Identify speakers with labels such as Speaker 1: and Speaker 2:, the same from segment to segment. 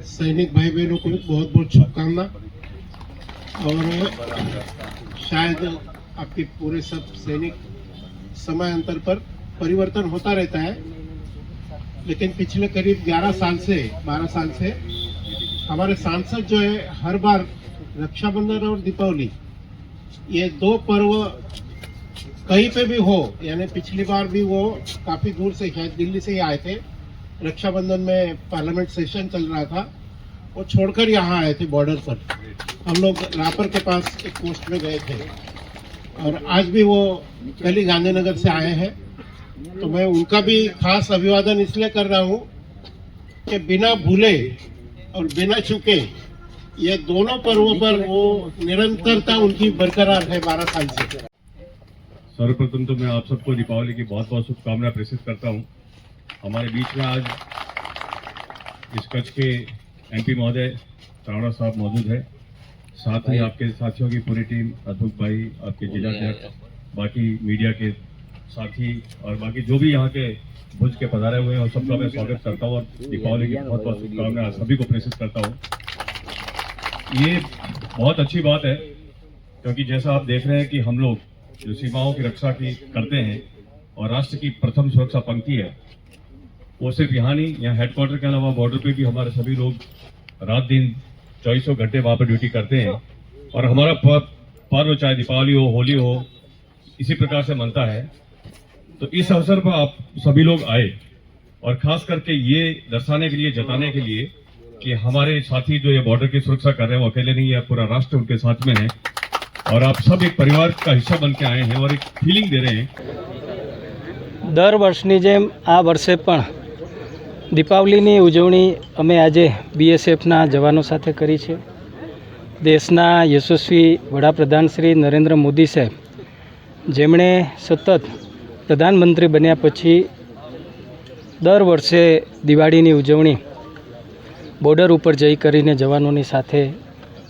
Speaker 1: सैनिक भाई बहनों को बहुत बहुत शुभकामना। और शायद आपके पूरे सब सैनिक समय अंतर पर परिवर्तन होता रहता है, लेकिन पिछले करीब 12 साल से हमारे सांसद जो है हर बार रक्षाबंधन और दीपावली ये दो पर्व कहीं पे भी हो, यानी पिछली बार भी वो काफी दूर से शायद दिल्ली से ही आए थे। रक्षाबंधन में पार्लियामेंट सेशन चल रहा था, वो छोड़कर यहाँ आए थे बॉर्डर पर। हम लोग रापर के पास एक पोस्ट में गए थे और आज भी वो कल ही गांधीनगर से आए हैं। तो मैं उनका भी खास अभिवादन इसलिए कर रहा हूँ कि बिना भूले और बिना चूके ये दोनों पर्वों पर वो निरंतरता उनकी बरकरार है 12 साल से।
Speaker 2: सर्वप्रथम तो मैं आप सबको दीपावली की बहुत बहुत शुभकामनाएं प्रेषित करता हूं। हमारे बीच में आज इस कच्छ के एमपी महोदय चावड़ा साहब मौजूद है, साथ ही आपके साथियों की पूरी टीम, अद्भुत भाई, आपके जिलाध्यक्ष, बाकी मीडिया के साथी और बाकी जो भी यहाँ के भुज के पधारे हुए हैं और सबका मैं स्वागत करता हूँ और दीपावली की बहुत बहुत शुभकामनाएं सभी को प्रेषित करता हूँ। ये बहुत अच्छी बात है क्योंकि जैसा आप देख रहे हैं कि हम लोग जो सीमाओं की रक्षा की करते हैं और राष्ट्र की प्रथम सुरक्षा पंक्ति है, वो सिर्फ यहाँ नहीं, यहाँ हेडक्वार्टर के अलावा बॉर्डर पे भी हमारे सभी लोग रात दिन 24 घंटे वहाँ पर ड्यूटी करते हैं। और हमारा पर्व चाहे दीपावली हो, होली हो, इसी प्रकार से मनता है। तो इस अवसर पर आप सभी लोग आए और खास करके ये दर्शाने के लिए, जताने के लिए कि हमारे साथी जो ये बॉर्डर की सुरक्षा कर रहे हैं वो अकेले नहीं है, पूरा राष्ट्र उनके साथ में है और आप सब एक परिवार का हिस्सा बन के आए हैं और एक फीलिंग दे रहे हैं।
Speaker 3: दर वर्षनी जेम आ वर्षे पण दीपावलीनी उजवणी अमे आजे बीएसएफना जवानों साथे करी छे। देशना यशस्वी वडाप्रधान श्री नरेंद्र मोदी साहेब जेमणे सतत प्रधानमंत्री बन्या पछी दर वर्षे दिवाळीनी उजवणी बॉर्डर पर जई करीने जवानोनी साथे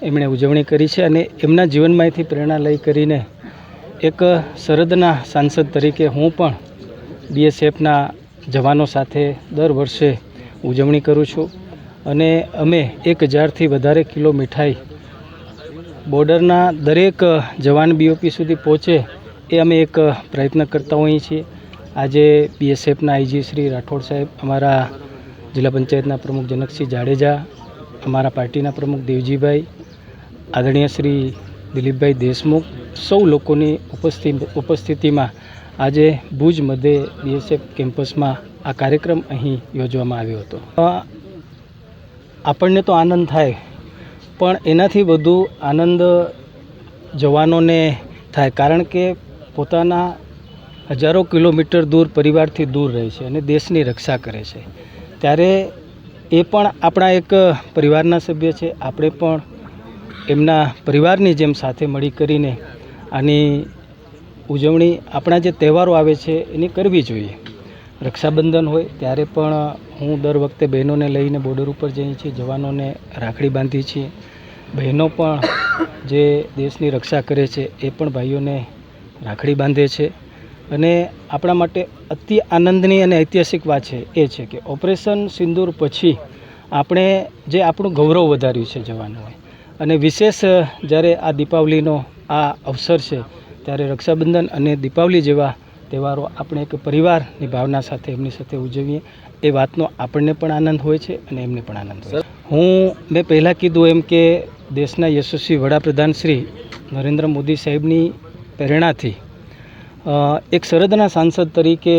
Speaker 3: एमणे उजवणी करी छे अने एमना जीवनमांथी प्रेरणा लई करीने एक सरहदना सांसद तरीके हूँ पण बीएसएफना जवानों साथे दर वर्षे उजवणी करूँ छूँ अने अमे 1000 थी वधारे किलो मिठाई बॉर्डरना दरेक जवान बीओपी सुधी पहोंचे ए अमे एक प्रयत्न करता होईए छीए। आजे बीएसएफना आईजी श्री राठौड़ साहेब, अमारा जिला पंचायतना प्रमुख जनकसिंह जाडेजा, अमारा पार्टीना प्रमुख देवजीभाई, आदरणीय श्री दिलीपभाई देशमुख, सौ लोकोनी उपस्थिति में आज भुज मध्य बीएसएफ केम्पस में आ कार्यक्रम अहीं योजवामां आव्यो हतो। आपणने तो आनंद थाय पण एनाथी वधु आनंद जवानोने थाय, कारण के पोताना हजारों किलोमीटर दूर परिवारथी दूर रहे छे अने देशनी रक्षा करे छे, त्यारे ए पण आपणा एक परिवारना सभ्य छे। आपणे पण एमना परिवारनी जेम साथे मळी करीने आनी उजवणी आपणा जे तहेवारो आवे छे एनी करवी जोईए। रक्षाबंधन होय त्यारे पण हूँ दर वखते बहनोने लईने बॉर्डर पर जईए छीए, जवानोने राखड़ी बांधी छीए। बहनों पण जे देशनी रक्षा करे छे ए पण भाईओने राखड़ी बांधे छे अने आपणा माटे अति आनंदनी अने ऐतिहासिक वात छे ए छे के ऑपरेशन सिंदूर पछी आपणे जे आपणुं गौरव वधार्युं छे जवानोए अने विशेष ज्यारे आ दीपावलीनो आ अवसर छे त्यारे रक्षाबंधन अने दीपावली जेवा तहेवारो આપણે એક પરિવારની ભાવના સાથે એમની સાથે ઉજવીએ એ વાતનો આપણને પણ આનંદ હોય છે અને એમને પણ આનંદ હોય છે। હું મેં પહેલાં કીધું એમ કે દેશના યશસ્વી વડાપ્રધાન શ્રી નરેન્દ્ર મોદી સાહેબની પ્રેરણાથી એક સરહદના સાંસદ તરીકે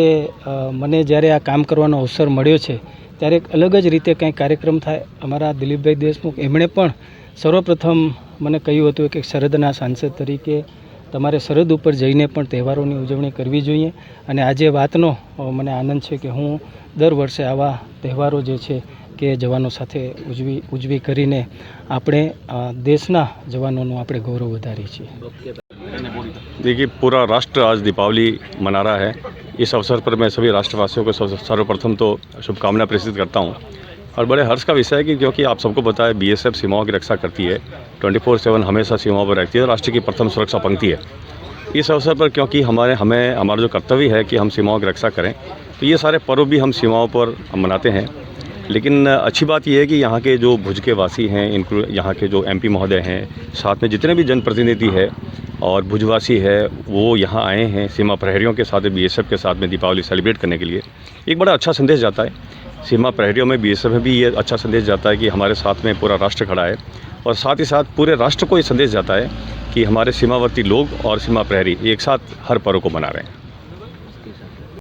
Speaker 3: મને જ્યારે આ કામ કરવાનો અવસર મળ્યો છે ત્યારે એક અલગ જ રીતે કંઈ કાર્યક્રમ થાય। અમારા દિલીપભાઈ દેશમુખ એમણે પણ સર્વપ્રથમ મને કહ્યું હતું કે સરહદના સાંસદ તરીકે તમારે સરહદ ઉપર જઈને પણ તહેવારોની ઉજવણી કરવી જોઈએ અને આજે વાતનો મને આનંદ છે કે હું દર વર્ષે આવા તહેવારો જે છે કે જવાનો સાથે ઉજવી કરીને આપણે દેશના જવાનોનું આપણે ગૌરવ વધારીએ છીએ।
Speaker 2: देखिए, पूरा राष्ट्र आज दीपावली मना रहा है। इस अवसर पर मैं सभी राष्ट्रवासियों को सर्वप्रथम तो शुभकामनाएं प्रेषित करता हूं और बड़े हर्ष का विषय है कि क्योंकि आप सबको पता है बीएसएफ सीमाओं की रक्षा करती है, 24/7 हमेशा सीमाओं पर रहती है, राष्ट्र की प्रथम सुरक्षा पंक्ति है। इस अवसर पर क्योंकि हमारा जो कर्तव्य है कि हम सीमाओं की रक्षा करें, तो ये सारे पर्व भी हम सीमाओं पर मनाते हैं।
Speaker 4: लेकिन अच्छी बात यह है कि यहाँ के जो भुज के वासी हैं, इनको यहाँ के जो एमपी महोदय हैं, साथ में जितने भी जनप्रतिनिधि है और भुजवासी है, वो यहाँ आए हैं सीमा प्रहरियों के साथ, बीएसएफ के साथ में दीपावली सेलिब्रेट करने के लिए। एक बड़ा अच्छा संदेश जाता है सीमा प्रहरियों में, बीएसएफ में भी ये अच्छा संदेश जाता है कि हमारे साथ में पूरा राष्ट्र खड़ा है, और साथ ही साथ पूरे राष्ट्र को ये संदेश जाता है कि हमारे सीमावर्ती लोग और सीमा प्रहरी एक साथ हर पर्व को मना रहे हैं।